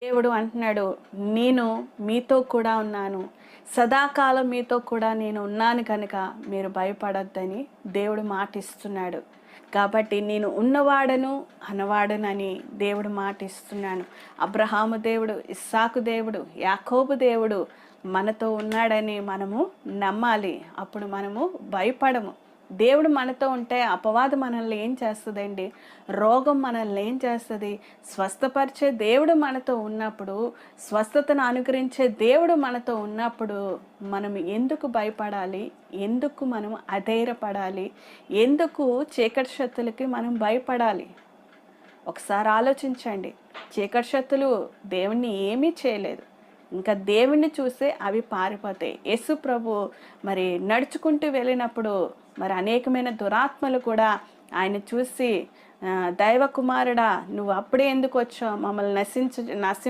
దేవుడు అంటున్నాడు, నేను మీతో కూడా ఉన్నాను. సదాకాలం మీతో కూడా నేను ఉన్నాను కనుక మీరు భయపడొద్దని దేవుడు మాటిస్తున్నాడు. కాబట్టి నేను ఉన్నవాడను, అనవాడనని దేవుడు మాటిస్తున్నాను. అబ్రహాము దేవుడు, ఇస్సాకు దేవుడు, యాకోబు దేవుడు మనతో ఉన్నాడని మనము నమ్మాలి. అప్పుడు మనము భయపడము. దేవుడు మనతో ఉంటే అపవాదం మనల్ని ఏం చేస్తుందండి? రోగం మనల్ని ఏం చేస్తుంది? స్వస్థపరిచే దేవుడు మనతో ఉన్నప్పుడు, స్వస్థతను అనుగ్రహించే దేవుడు మనతో ఉన్నప్పుడు మనం ఎందుకు భయపడాలి? ఎందుకు మనం అధైర్యపడాలి? ఎందుకు చీకటి శక్తులకి మనం భయపడాలి? ఒకసారి ఆలోచించండి. చీకటి శక్తులు దేవుణ్ణి ఏమీ చేయలేదు. ఇంకా దేవుణ్ణి చూస్తే అవి పారిపోతాయి. యేసు ప్రభు మరి నడుచుకుంటూ వెళ్ళినప్పుడు మరి అనేకమైన దురాత్మలు కూడా ఆయన చూసి, దైవ కుమారుడా, నువ్వు అప్పుడే ఎందుకు వచ్చావు? మమ్మల్ని